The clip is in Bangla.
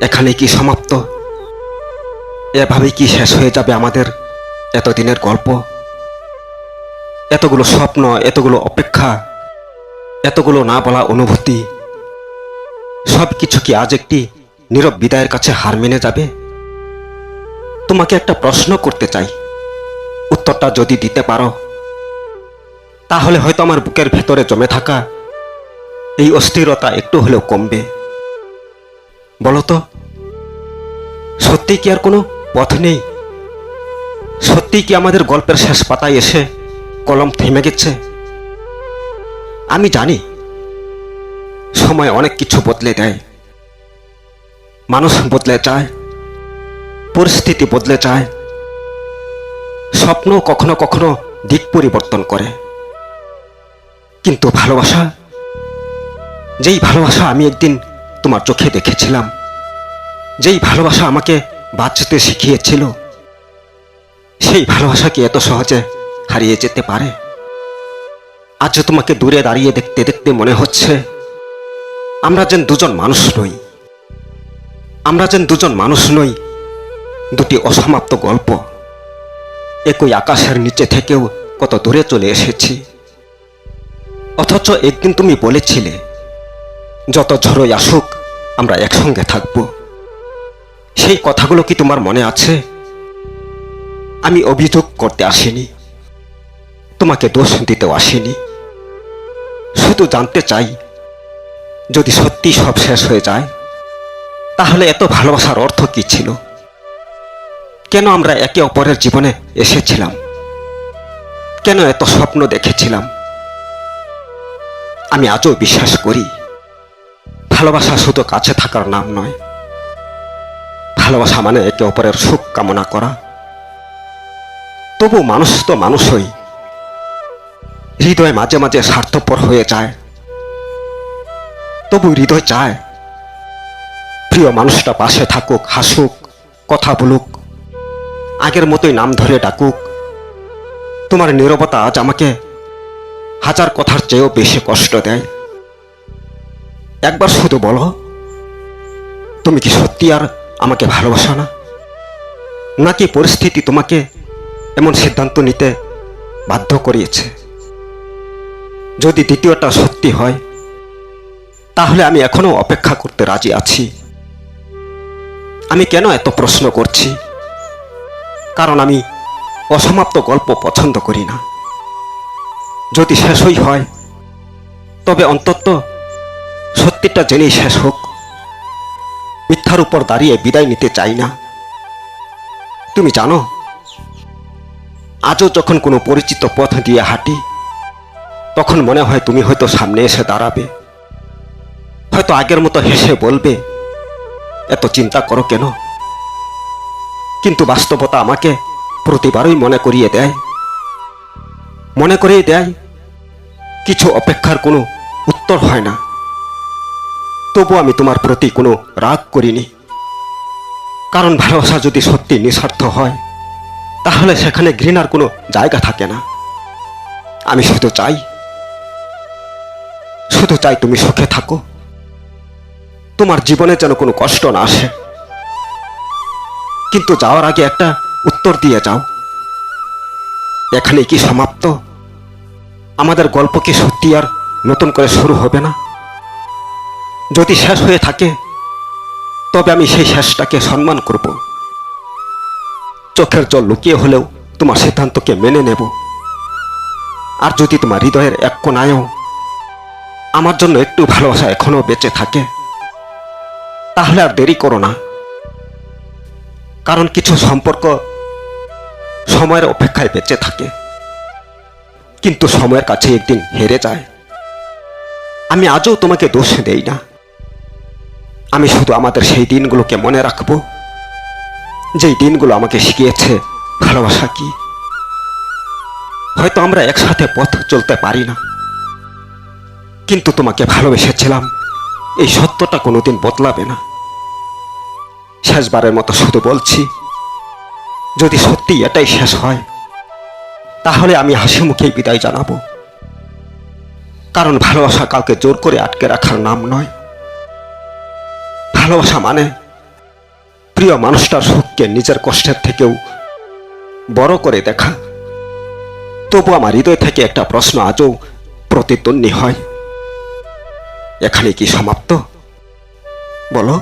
এখানে কি সমাপ্ত? এভাবেই কি শেষ হয়ে যাবে আমাদের এতদিনের গল্প? এতগুলো স্বপ্ন, এতগুলো অপেক্ষা, এতগুলো না বলা অনুভূতি, সব কিছু কি আজ একটি নীরব বিদায়ের কাছে হার মেনে যাবে? তোমাকে একটা প্রশ্ন করতে চাই, উত্তরটা যদি দিতে পারো তাহলে হয়তো আমার বুকের ভেতরে জমে থাকা এই অস্থিরতা একটু হলেও কমবে। বলো তো, সত্যি কি আর কোনো পথ নেই? সত্যি কি আমাদের গল্পের শেষ পাতায় এসে কলম থেমে গেছে? আমি জানি সময় অনেক কিছু বদলে দেয়, মানুষ বদলে যায়, পরিস্থিতি বদলে যায়, স্বপ্ন কখনো কখনো দিক পরিবর্তন করে, কিন্তু ভালোবাসা, যেই ভালোবাসা আমি একদিন তোমার চোখে দেখেছিলাম, যেই ভালোবাসা আমাকে বাঁচতে শিখিয়েছিল, সেই ভালোবাসা কি এত সহজে হারিয়ে যেতে পারে? আজ তোমাকে দূরে দাঁড়িয়ে দেখতে দেখতে মনে হচ্ছে আমরা যেন দুজন মানুষ নই, আমরা যেন দুজন মানুষ নই, দুটি অসমাপ্ত গল্প। একই আকাশের নিচে থেকেও কত দূরে চলে এসেছি। অথচ একদিন তুমি বলেছিলে যত ঝড়ই আসুক আমরা একসঙ্গে থাকব। সেই কথাগুলো কি তোমার মনে আছে? আমি অভিযোগ করতে আসিনি, তোমাকে দোষ দিতেও আসিনি, শুধু জানতে চাই যদি সত্যি সব শেষ হয়ে যায় তাহলে এত ভালোবাসার অর্থ কি ছিল? কেন আমরা একে অপরের জীবনে এসেছিলাম? কেন এত স্বপ্ন দেখেছিলাম? আমি আজও বিশ্বাস করি ভালোবাসা শুধু কাছে থাকার নাম নয়, ভালোবাসা মানে একে অপরের সুখ কামনা করা। তবু মানুষ তো মানুষই, হৃদয় মাঝে মাঝে স্বার্থপর হয়ে যায়। তবু হৃদয় চায় প্রিয় মানুষটা পাশে থাকুক, হাসুক, কথা বলুক, আগের মতোই নাম ধরে ডাকুক। তোমার নীরবতা আজ আমাকে হাজার কথার চেয়েও বেশি কষ্ট দেয়। একবার শুধু বলো, তুমি কি সত্যি আর আমাকে ভালোবাসো না? নাকি পরিস্থিতি তোমাকে এমন সিদ্ধান্ত নিতে বাধ্য করিয়েছে? যদি দ্বিতীয়টা সত্যি হয় তাহলে আমি এখনো অপেক্ষা করতে রাজি আছি। আমি কেন এত প্রশ্ন করছি? কারণ আমি অসমাপ্ত গল্প পছন্দ করি না। যদি শেষই হয় তবে অন্তত সত্যিটা জেনেই শেষ হোক। মিথ্যার উপর দাঁড়িয়ে বিদায় নিতে চাই না। তুমি জানো, আজও যখন কোনো পরিচিত পথ দিয়ে হাঁটি তখন মনে হয় তুমি হয়তো সামনে এসে দাঁড়াবে, হয়তো আগের মতো হেসে বলবে, এত চিন্তা করো কেন? কিন্তু বাস্তবতা আমাকে প্রতিবারই মনে করিয়ে দেয় কিছু অপেক্ষার কোনো উত্তর হয় না। তবু আমি তোমার প্রতি কোনো রাগ করিনি, কারণ ভালোবাসা যদি সত্যি নিঃস্বার্থ হয় তাহলে সেখানে ঘৃণার কোনো জায়গা থাকে না। আমি শুধু চাই তুমি সুখে থাকো, তোমার জীবনে যেন কোনো কষ্ট না আসে। কিন্তু যাওয়ার আগে একটা উত্তর দিয়ে যাও, এখানে কি সমাপ্ত? আমাদের গল্প কি সত্যি আর নতুন করে শুরু হবে না? যদি শেষ হয়ে থাকে তবে আমি সেই শেষটাকে সম্মান করব। চোখের জল লুকিয়ে হলেও তোমার সিদ্ধান্তকে মেনে নেব। আর যদি তোমার হৃদয়ের এক কোণায়ও আমার জন্য একটু ভালোবাসা এখনো বেঁচে থাকে তাহলে আর দেরি করো না। কারণ কিছু সম্পর্ক সময়ের অপেক্ষায় বেঁচে থাকে, কিন্তু সময়ের কাছে একদিন হেরে যায়। আমি আজও তোমাকে দোষ দেই না, আমি শুধু আমাদের সেই দিনগুলোকে মনে রাখবো, যেই দিনগুলো আমাকে শিখিয়েছে ভালোবাসা কি। হয়তো আমরা একসাথে পথ চলতে পারি না, কিন্তু তোমাকে ভালোবেসেছিলাম এই সত্যটা কোনোদিন বদলাবে না। শেষবারের মতো শুধু বলছি, যদি সত্যি এটাই শেষ হয় তাহলে আমি হাসি মুখেই বিদায় জানাবো। কারণ ভালোবাসা কাউকে জোর করে আটকে রাখার নাম নয়। ভালোবাসা মানে প্রিয় মানুষটার সুখকে নিজের কষ্টের থেকেও বড় করে দেখা। তবু আমার হৃদয় থেকে একটা প্রশ্ন আজও প্রতিধ্বনি হয়, এখানে কি সমাপ্ত? বলো।